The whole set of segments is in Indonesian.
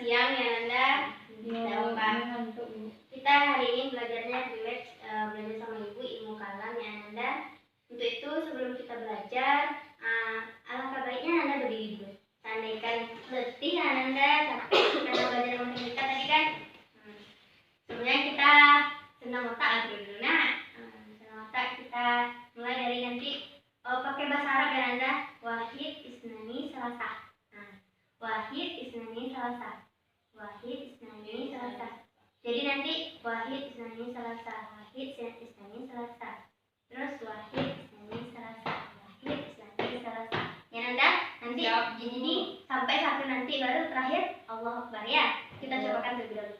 siang ya Nanda. Kita hari ini belajarnya relax, belajar sama ibu ilmu kalam ya Nanda. Untuk itu sebelum kita belajar, alangkah baiknya Nanda berdiri dulu. Seandainya letih ya Nanda, capek karena belajar matematika tadi kan. Sebenarnya kita senang otak dulu. Nah, senang otak kita mulai dari nanti pakai bahasa Arab ya Nanda. Wahid isnani salasa. Wahid isnani salasa. Wahid isnani salasa. Jadi nanti wahid isnani salasa. Wahid isnani salasa. Terus wahid isnani salasa. Wahid isnani salasa. Ya Nanda, nanti ini sampai satu nanti baru terakhir Allahu Akbar ya. Kita cobakan terlebih dahulu.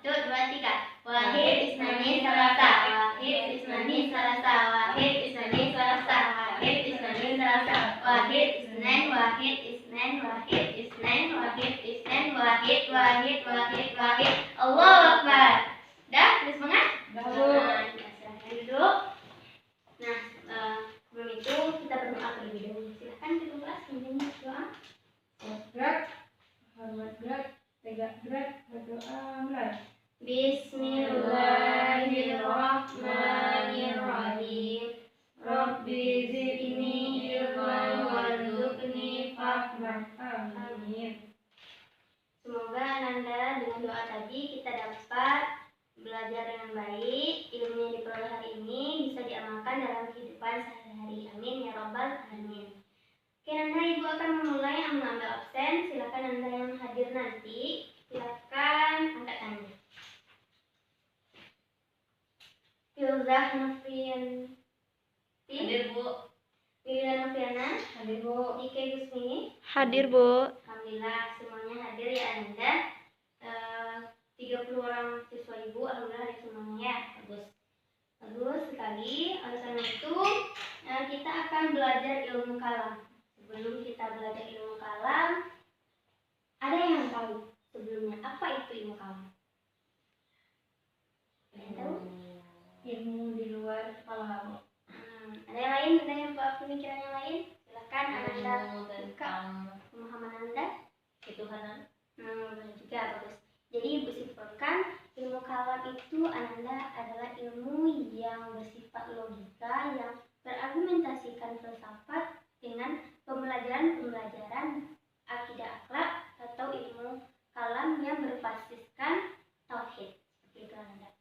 1, 2, 3. Wahid isnani salasa. Wahid isnani salasa. Wahid isnani salasa. Wahid isnani salasa. Wahid isnan. Wahid isnan. Wahid isnan. Wahid isnan. Wahid wahid wahid wahid. Allahu Akbar. Dah, terus semangat? Nah, kita silahkan duduk. Nah, sebelum itu kita berdoa terlebih dahulu. Silahkan kita kelas menyanyi doa. Gerak, hormat gerak, tegak gerak, berdoa mulai. Bismillahirrahmanirrahim. Rabbi zidni ilman warzuqni fahman. Amin. Semoga Nanda dengan doa tadi kita dapat belajar dengan baik, ilmu yang diperoleh hari ini bisa diamalkan dalam kehidupan sehari-hari. Amin ya rabbal alamin. Oke Nanda, ibu akan memulai mengambil absen. Silakan Nanda yang hadir nanti, silakan angkat tangan. Filzah Novian. Hadir Bu. Wilda Noviana. Hadir Bu. Ike Gusmi. Hadir Bu. Alhamdulillah semuanya hadir ya Anda. 30 orang siswa ibu, alhamdulillah hadir semuanya ya. Bagus sekali. Oleh karena itu kita akan belajar ilmu kalam. Sebelum kita belajar ilmu kalam, ada yang tahu sebelumnya apa itu ilmu kalam? Ada yang tahu? Ilmu di luar kepala kamu. Ada yang lain? Ada yang pemikiran yang lain? Silakan Anda buka pemahaman Anda. Ketuhanan. Boleh juga, bagus. Jadi ibu simpulkan ilmu kalam itu adalah ilmu yang bersifat logika yang berargumentasikan filsafat dengan pembelajaran akidah akhlak atau ilmu kalam yang berbasiskan tauhid. Seperti itu Anda.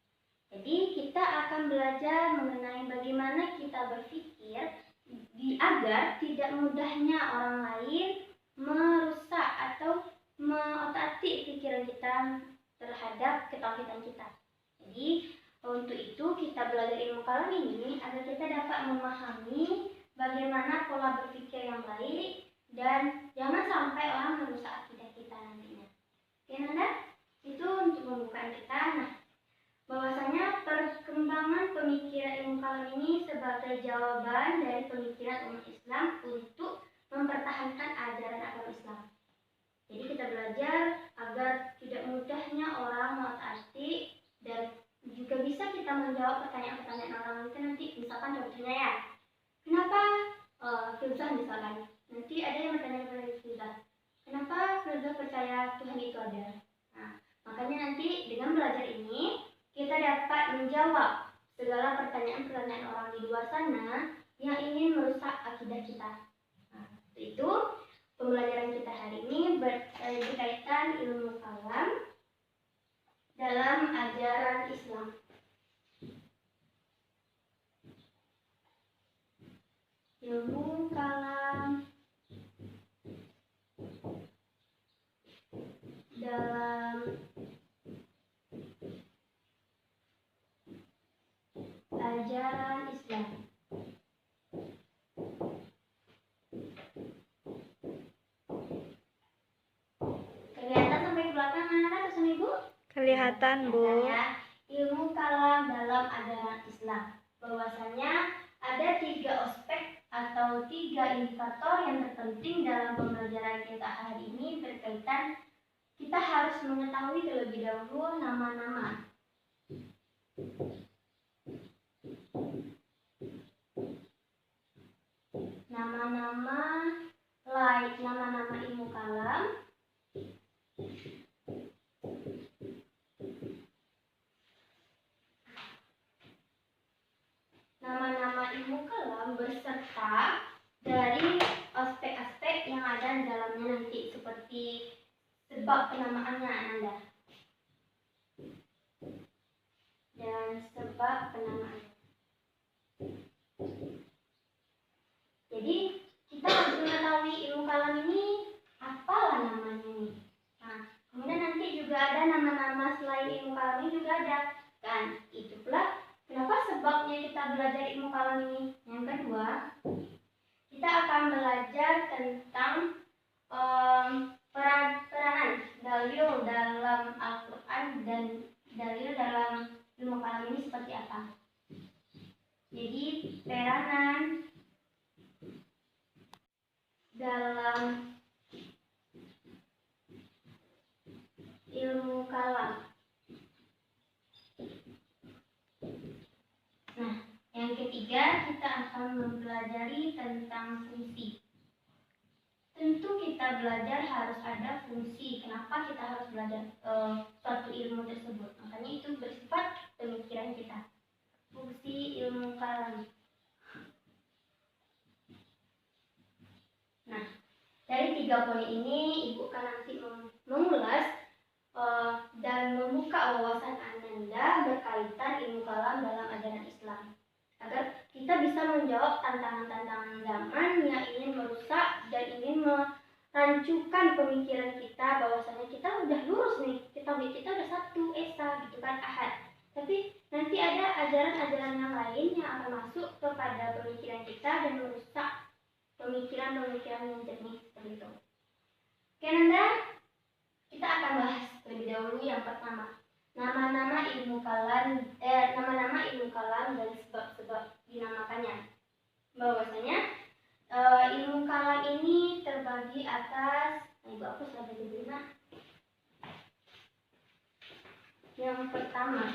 Jadi kita akan belajar mengenai bagaimana kita berpikir agar tidak mudahnya orang lain merusak atau mengotak-atik pikiran kita terhadap ketauhidan kita. Jadi untuk itu kita belajar ilmu kalam ini agar kita dapat memahami bagaimana pola berpikir yang baik dan jangan sampai orang merusak akidah kita nantinya. Oke Nanda? Itu untuk pembukaan kita. Nah, bahwasanya perkembangan pemikiran ilmu kalam ini sebagai jawaban dari pemikiran umat Islam untuk mempertahankan ajaran agama Islam. Jadi kita belajar agar tidak mudahnya orang mengotak-atik dan juga bisa kita menjawab pertanyaan-pertanyaan orang itu nanti. Misalkan contohnya ya, kenapa filsafat misalkan nanti ada yang bertanya kepada filsafat, kenapa filsafat percaya Tuhan itu ada? Nah, makanya nanti dengan belajar ini kita dapat menjawab segala pertanyaan-pertanyaan orang di luar sana yang ingin merusak akidah kita. Nah, itu pembelajaran kita hari ini berkaitan ilmu kalam dalam ajaran Islam. Ilmu kalam dalam ajaran Islam. Kelihatan sampai ke belakang anak atau Ibu? Kelihatan Bu. Ya, ilmu kalam dalam ajaran Islam. Bahwasanya ada 3 aspek atau 3 indikator yang terpenting dalam pembelajaran kita hari ini berkaitan. Kita harus mengetahui terlebih dahulu nama-nama. Nama-nama ilmu kalam penamaannya Ananda. Dan sebab penamaannya. Jadi kita harus mengetahui ilmu kalam ini apalah namanya nih. Nah, kemudian nanti juga ada nama-nama selain ilmu kalam ini juga ada. Dan itu pula kenapa sebabnya kita belajar ilmu kalam ini. Yang kedua, kita akan belajar tentang peranan dalil dalam Al-Quran dan dalil dalam ilmu kalam ini seperti apa. Jadi peranan dalam ilmu kalam. Nah, yang ketiga kita akan mempelajari tentang fungsi. Tentu kita belajar harus ada fungsi. Kenapa kita harus belajar suatu ilmu tersebut? Makanya itu bersifat pemikiran kita. Fungsi ilmu kalam. Nah, dari 3 poin ini Ibu akan nanti mengulas dan membuka wawasan Ananda berkaitan ilmu kalam dalam ajaran Islam, agar kita bisa menjawab tantangan-tantangan zaman yang ingin merusak dan ingin merancukan pemikiran kita bahwasanya kita udah lurus nih, kita udah 1 esa gitu kan, ahad. Tapi nanti ada ajaran-ajaran yang lain yang akan masuk kepada pemikiran kita dan merusak pemikiran-pemikiran yang jernih seperti itu. Oke Nanda, kita akan bahas terlebih dahulu yang pertama, nama-nama ilmu kalam dan sebab-sebab dinamakannya. Bahwasanya ilmu kalam ini terbagi atas, Ibu aku sudah bagi nak. Yang pertama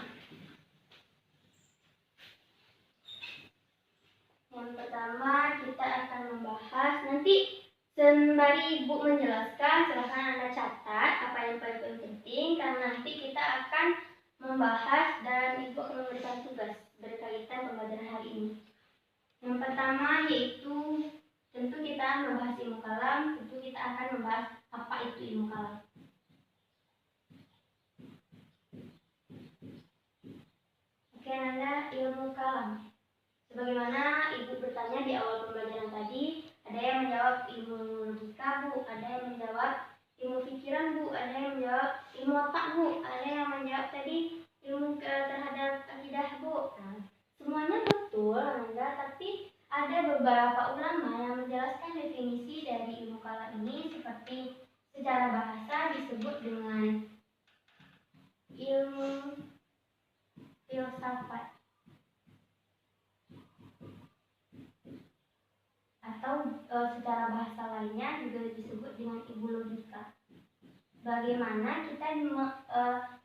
kita akan membahas, nanti sembari Ibu menjelaskan silahkan Anda catat apa yang paling penting, karena nanti kita akan membahas dan Ibu akan memberikan tugas berkaitan pembelajaran hari ini. Yang pertama yaitu tentu kita membahas ilmu kalam, tentu kita akan membahas apa itu ilmu kalam. Oke Nanda, ilmu kalam. Sebagaimana Ibu bertanya di awal pembelajaran tadi, ada yang menjawab ilmu logika Bu, ada yang menjawab ilmu pikiran Bu, ada yang menjawab ilmu otak Bu, ada yang menjawab tadi ilmu terhadap akidah Bu. Nah, semuanya betul Nanda, tapi ada beberapa ulama yang menjelaskan definisi dari ilmu kalam ini, seperti secara bahasa disebut dengan ilmu filsafat, atau secara bahasa lainnya juga disebut dengan ilmu logika. Bagaimana kita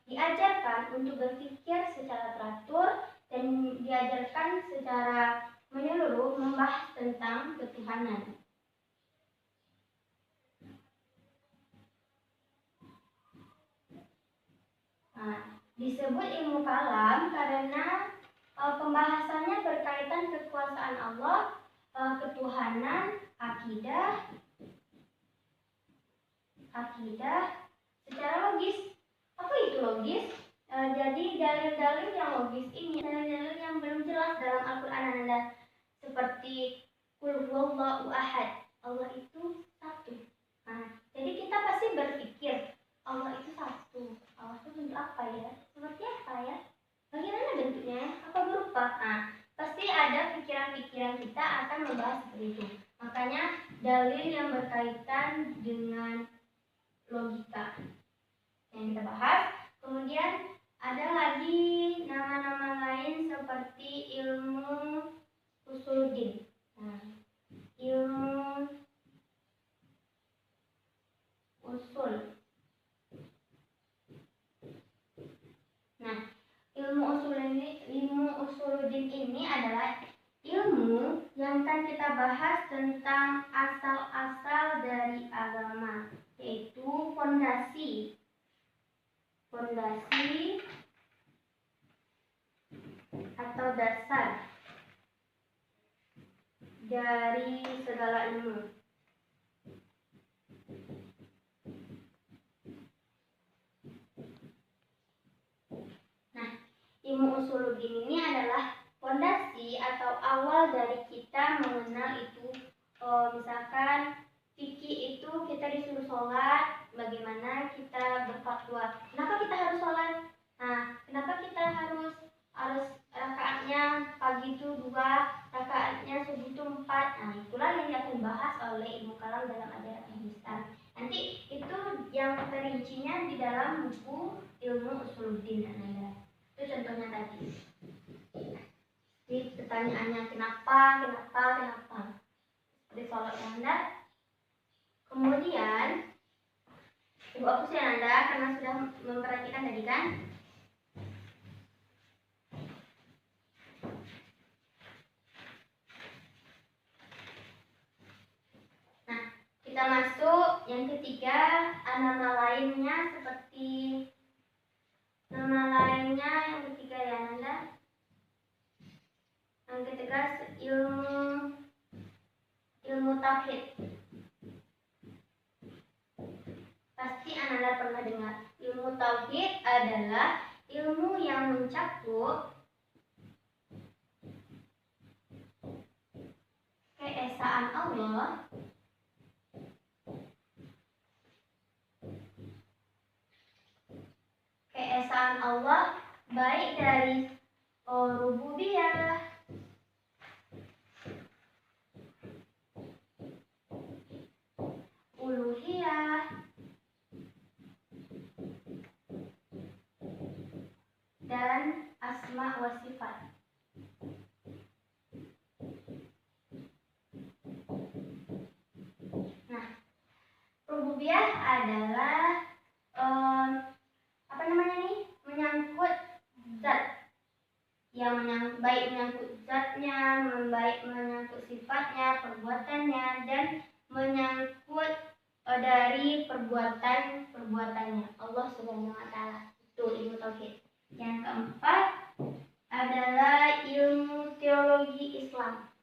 diajarkan untuk berpikir secara teratur dan diajarkan secara menyeluruh membahas tentang ketuhanan. Nah, disebut ilmu kalam karena pembahasannya berkaitan kekuasaan Allah, ketuhanan, akidah secara logis. Apa itu logis? Jadi dalil-dalil yang logis ini, dalil-dalil yang belum jelas dalam Al-Quran Anda, seperti Qul huwallahu ahad, Allah itu satu. Nah, jadi kita pasti berpikir Allah itu satu. Allah itu bentuk apa ya? Seperti apa ya? Bagaimana bentuknya? Apa berupa? Nah, pasti ada pikiran-pikiran kita akan membahas seperti itu. Makanya dalil yang berkaitan dengan logika yang kita bahas. Kemudian ada lagi nama-nama lain seperti ilmu usuluddin. Nah, ilmu usul. Nah, ilmu usuluddin ini adalah ilmu yang akan kita bahas tentang asal-asal dari agama, yaitu fondasi atau dasar dari segala ilmu. ilmu usuluddin ini adalah fondasi atau awal dari kita mengenal itu. Misalkan fikih itu kita disuruh sholat, bagaimana kita berfatwa. Kenapa kita harus sholat? Nah, kenapa kita harus rakaatnya pagi itu 2, rakaatnya subuh itu 4. Nah, itulah yang akan dibahas oleh ilmu kalam dalam ajaran Islam. Nanti itu yang perincinya di dalam buku ilmu usuluddin Anda. Itu contohnya tadi. Jadi pertanyaannya kenapa? Seperti sholat Anda. Kemudian ibu aku sih Anda karena sudah memperhatikan tadi kan. Kita masuk yang ketiga, nama lainnya seperti nama lainnya yang ketiga ya Nanda. Yang ketiga ilmu tauhid. Pasti Anda pernah dengar. Ilmu tauhid adalah ilmu yang mencakup keesaan Allah, baik dari rububiyah, uluhiyah, dan asma wa sifat. Nah, rububiyah adalah menyangkut zat, yang baik menyangkut zatnya, baik menyangkut sifatnya, perbuatannya, dan menyangkut dari perbuatannya Allah Subhanahu wa taala. Itu ilmu tauhid. Yang keempat adalah ilmu teologi Islam.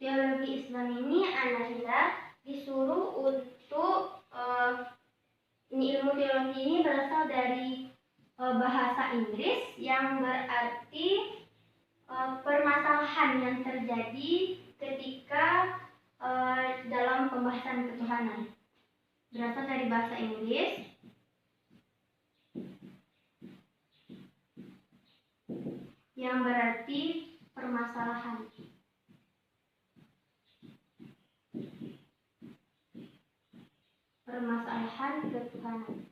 Teologi Islam ini Anda disuruh untuk ini ilmu teologi ini berasal dari bahasa Inggris yang berarti permasalahan yang terjadi ketika dalam pembahasan ketuhanan. Berasal dari bahasa Inggris yang berarti permasalahan. Permasalahan ketuhanan.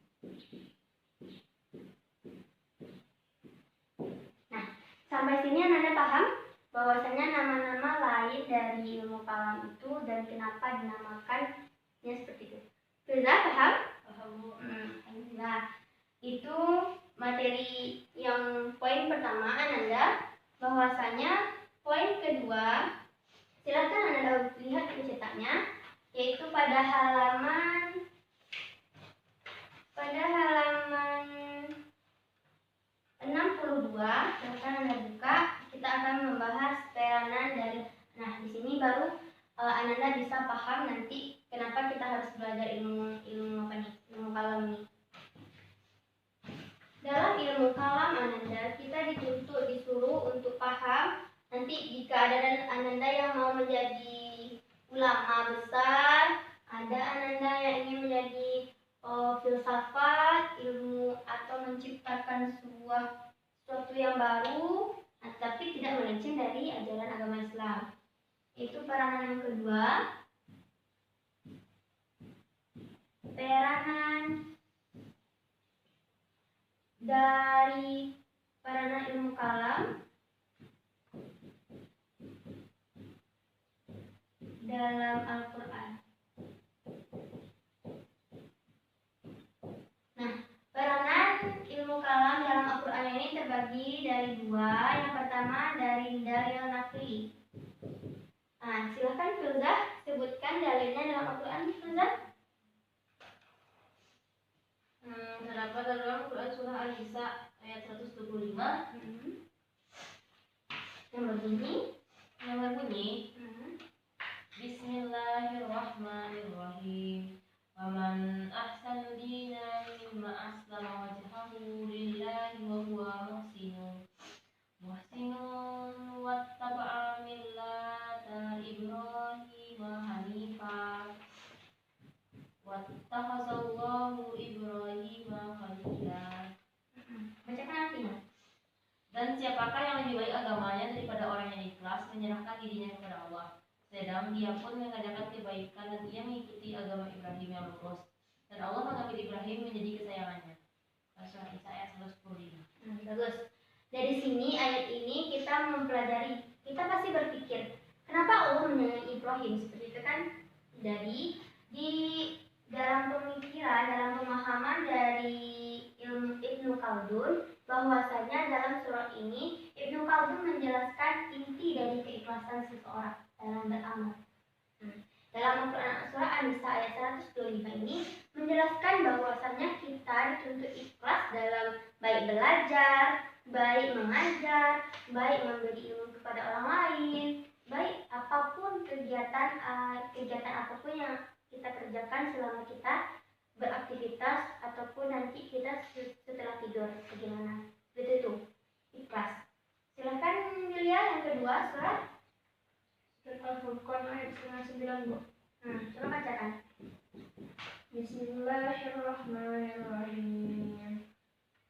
Nah, sampai sini Anda paham bahwasanya nama-nama lain dari ilmu kalam itu dan kenapa dinamakannya seperti itu. Sudah paham? Alhamdulillah. Itu materi yang poin pertama Anda, bahwasanya poin kedua silakan Anda lihat pencetaknya, yaitu pada halaman 62. Silakan Anda buka. Kita akan membahas peranan dari. Nah, di sini baru Anda bisa paham nanti kenapa kita harus belajar ilmu kalam ini. Dalam ilmu kalam Anda kita disuruh untuk paham. Nanti jika ada Anda yang mau menjadi ulama besar, ada Anda yang ingin menjadi filsafat, ilmu atau menciptakan sesuatu yang baru, tapi tidak melenceng dari ajaran agama Islam. Itu peranan yang kedua. Peranan dari peranan ilmu kalam dalam Al-Quran. Nah, peranan ilmu kalam dalam Al-Quran ini terbagi dari 2. Yang pertama dari dalil naqli. Nah, silahkan Filzah sebutkan dalilnya dalam Al-Quran, Filzah. Terdapat dalam Quran surah Al-Nisa ayat 125 yang berbunyi Bismillahirrahmanirrahim. wattakhazallahu Ibrahim khalila. Bacakan artinya. Dan siapakah yang lebih baik agamanya daripada orang yang ikhlas menyerahkan dirinya kepada Allah, sedang dia pun mengerjakan kebaikan dan ia mengikuti agama Ibrahim yang lurus. Dan Allah mengambil Ibrahim menjadi kesayangannya. Surah Isa ayat 115. Bagus. Dari sini ayat ini kita mempelajari, kita pasti berpikir, kenapa Allah menyayangi Ibrahim seperti itu kan? Jadi di dalam pemikiran, dalam pemahaman dari ilmu Ibnu Khaldun, bahwasanya dalam surat ini Ibnu Khaldun menjelaskan inti dari keikhlasan seseorang dalam beramal. Dalam Al-Quran surah An-Nisa ayat 125 ini menjelaskan bahwasanya kita dituntut ikhlas dalam baik belajar, baik mengajar, baik memberi ilmu kepada orang lain, baik apapun kegiatan apapun yang kita kerjakan selama kita beraktivitas ataupun nanti kita setelah tidur bagaimana. Betul itu ikhlas. Silahkan Yulia yang kedua surat Al-Furqan ayat 9, Bu. coba bacakan. Bismillahirrahmanirrahim.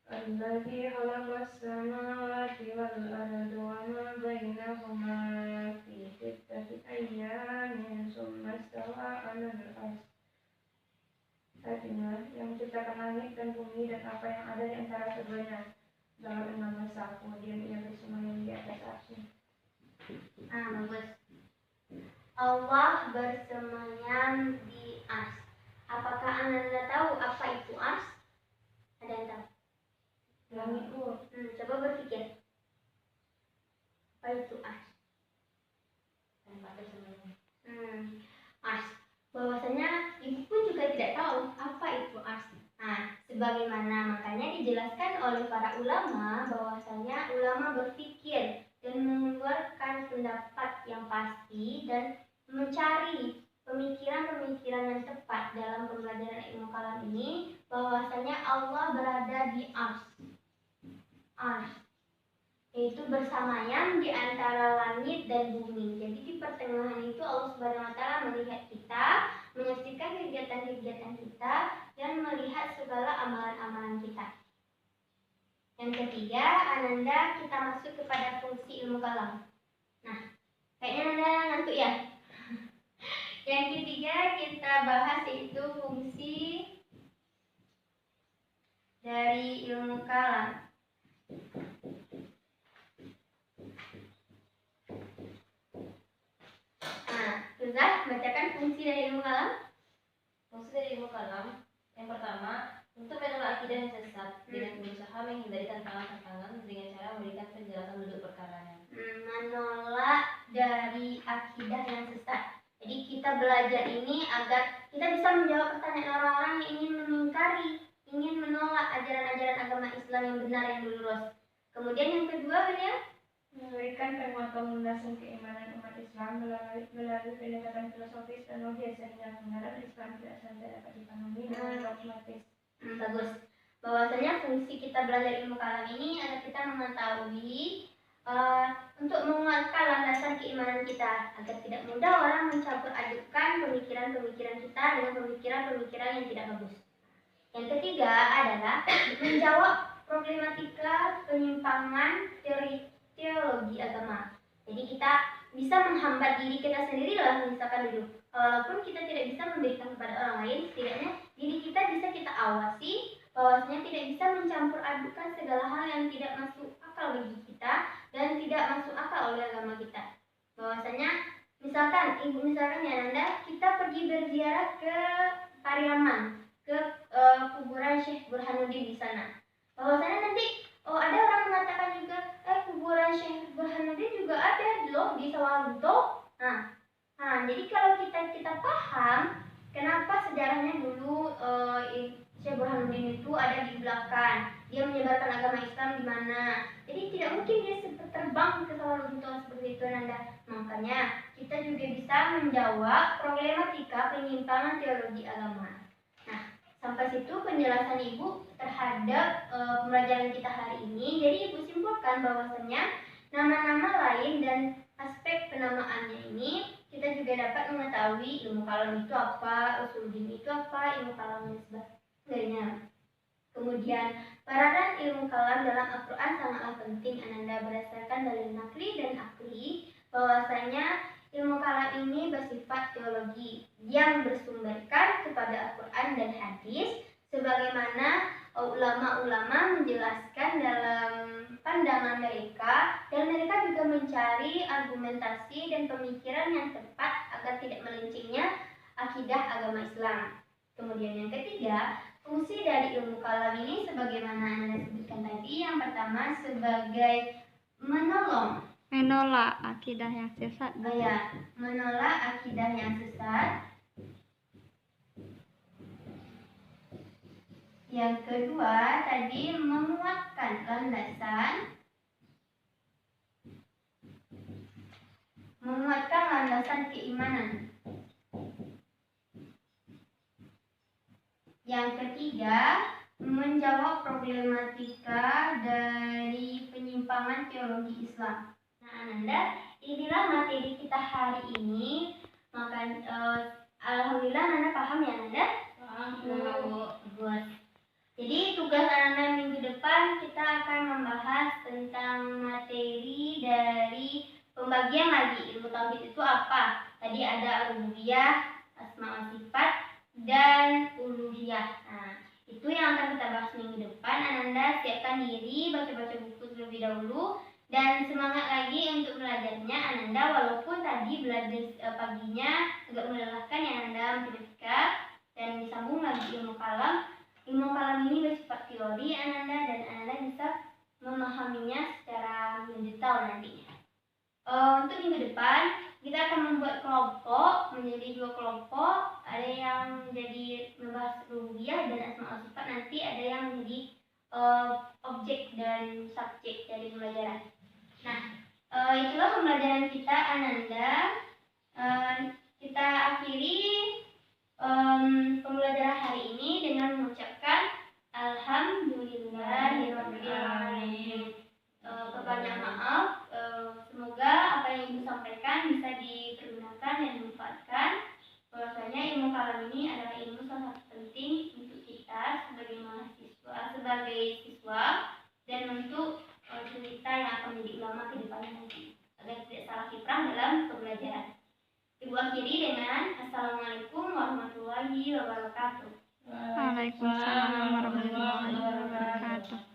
Alladzi khalaqas samawati wal arda wa ma bainahuma fi sittati ayyamin tsumma istawa 'alal 'arsy. Artinya, yang menciptakan langit dan bumi dan apa yang ada di antara keduanya dalam 6 masa, kemudian ia bersemayam di atas arsy. Bagus. Allah bersemayam di ars. Apakah Anda tahu apa itu ars? Ada yang tahu? Langit, Bu. Coba berpikir. Apa itu ars? Ars. Bahwasanya ibu pun juga tidak tahu apa itu ars. Sebagaimana makanya dijelaskan oleh para ulama bahwasanya ulama berpikir dan mengeluarkan pendapat yang pasti dan mencari pemikiran-pemikiran yang tepat dalam pembelajaran ilmu kalam ini bahwasanya Allah berada di ars, yaitu bersamayam di antara langit dan bumi. Jadi di pertengahan itu Allah Subhanahu wa taala melihat kita, menyaksikan kegiatan-kegiatan kita dan melihat segala amalan-amalan kita. Yang ketiga, Ananda kita masuk kepada fungsi ilmu kalam. Kayaknya Ananda ngantuk ya. Yang ketiga kita bahas yaitu fungsi dari ilmu kalam. Sudah bacakan fungsi dari ilmu kalam. Fungsi dari ilmu kalam yang pertama, untuk menolak akidah yang sesat dengan berusaha menghindari tantangan-tantangan dengan cara memberikan penjelasan duduk perkaranya. Menolak dari akidah yang sesat. Jadi kita belajar ini agar kita bisa menjawab pertanyaan orang-orang yang ingin mengingkari, ingin menolak ajaran-ajaran agama Islam yang benar yang lurus. Kemudian yang kedua, William, Memberikan penguatan landasan keimanan umat Islam melalui pendekatan filosofis dan logis sehingga kebenaran Islam tidak sampai dapat dipahami dengan dogmatis. Bagus. Bahwasanya fungsi kita belajar ilmu kalam ini agar kita mengetahui untuk menguatkan landasan keimanan kita agar tidak mudah orang mencampur adukkan pemikiran-pemikiran kita dengan pemikiran-pemikiran yang tidak bagus. Yang ketiga adalah menjawab problematika penyimpangan teologi agama. Jadi kita bisa menghambat diri kita sendiri lah, misalkan dulu. Walaupun kita tidak bisa memberikan kepada orang lain, setidaknya diri kita bisa kita awasi bahwasanya tidak bisa mencampur adukan segala hal yang tidak masuk akal bagi kita dan tidak masuk akal oleh agama kita. Bahwasanya misalkan ya Nanda, kita pergi berziarah ke Pariaman, ke kuburan Syekh Burhanuddin di sana. Bahwasanya nanti ada orang mengatakan juga kuburan Syekh Burhanuddin juga ada loh di Sawarunto. Jadi kalau kita paham kenapa sejarahnya dulu Syekh Burhanuddin itu ada di belakang, dia menyebarkan agama Islam di mana. Jadi tidak mungkin dia terbang ke Sawarunto seperti itu Nanda. Makanya kita juga bisa menjawab problematika penyimpangan teologi agama. Sampai situ penjelasan Ibu terhadap pembelajaran kita hari ini. Jadi Ibu simpulkan bahwasanya nama-nama lain dan aspek penamaannya ini kita juga dapat mengetahui ilmu kalam itu apa, usuluddin itu apa, ilmu kalam dan sebagainya. Kemudian, peranan ilmu kalam dalam Al-Quran sangatlah penting Ananda berdasarkan dalil nakli dan akli bahwasanya ilmu kalam ini bersifat teologi yang bersumberkan kepada Al-Quran dan hadis sebagaimana ulama-ulama menjelaskan dalam pandangan mereka, dan mereka juga mencari argumentasi dan pemikiran yang tepat agar tidak melencengnya akidah agama Islam. Kemudian yang ketiga, fungsi dari ilmu kalam ini sebagaimana Anda sebutkan tadi, yang pertama sebagai menolak akidah yang sesat. Menolak akidah yang sesat. Yang kedua tadi menguatkan landasan keimanan. Yang ketiga, menjawab problematika dari penyimpangan teologi Islam. Nah, Ananda, inilah materi kita hari ini. Maka alhamdulillah Ananda paham ya, Ananda? Paham. Jadi tugas Ananda minggu depan kita akan membahas tentang materi dari pembagian lagi ilmu tauhid itu apa. Tadi ada rububiyah, asma wa sifat, dan uluhiyah. Nah, itu yang akan kita bahas minggu depan. Ananda siapkan diri, baca-baca buku terlebih dahulu, dan semangat lagi untuk belajarnya Ananda. Walaupun tadi belajar paginya agak melelahkan ya Ananda, matematika, dan disambung lagi ilmu kalam. Ilmu kalam ini bersifat teori Ananda, dan Ananda bisa memahaminya secara mendetail nantinya. Untuk minggu depan kita akan membuat kelompok menjadi 2 kelompok. Ada yang menjadi membahas rububiyah dan asma wa sifat. Nanti ada yang menjadi objek dan subjek dari pembelajaran. Nah, itulah pembelajaran kita Ananda. Kita akhiri pembelajaran hari ini dengan mengucapkan alhamdulillahirobbilalamin. Berbanyak maaf. Semoga apa yang Ibu sampaikan bisa dipergunakan dan dimanfaatkan. Bahwasanya ilmu kalam ini adalah ilmu sangat penting untuk kita sebagai siswa dan untuk kita yang akan menjadi ulama ke depannya nanti, agar tidak salah kiprah dalam pembelajaran. Ibu akhiri dengan Assalamualaikum warahmatullahi wabarakatuh. Waalaikumsalam warahmatullahi wabarakatuh.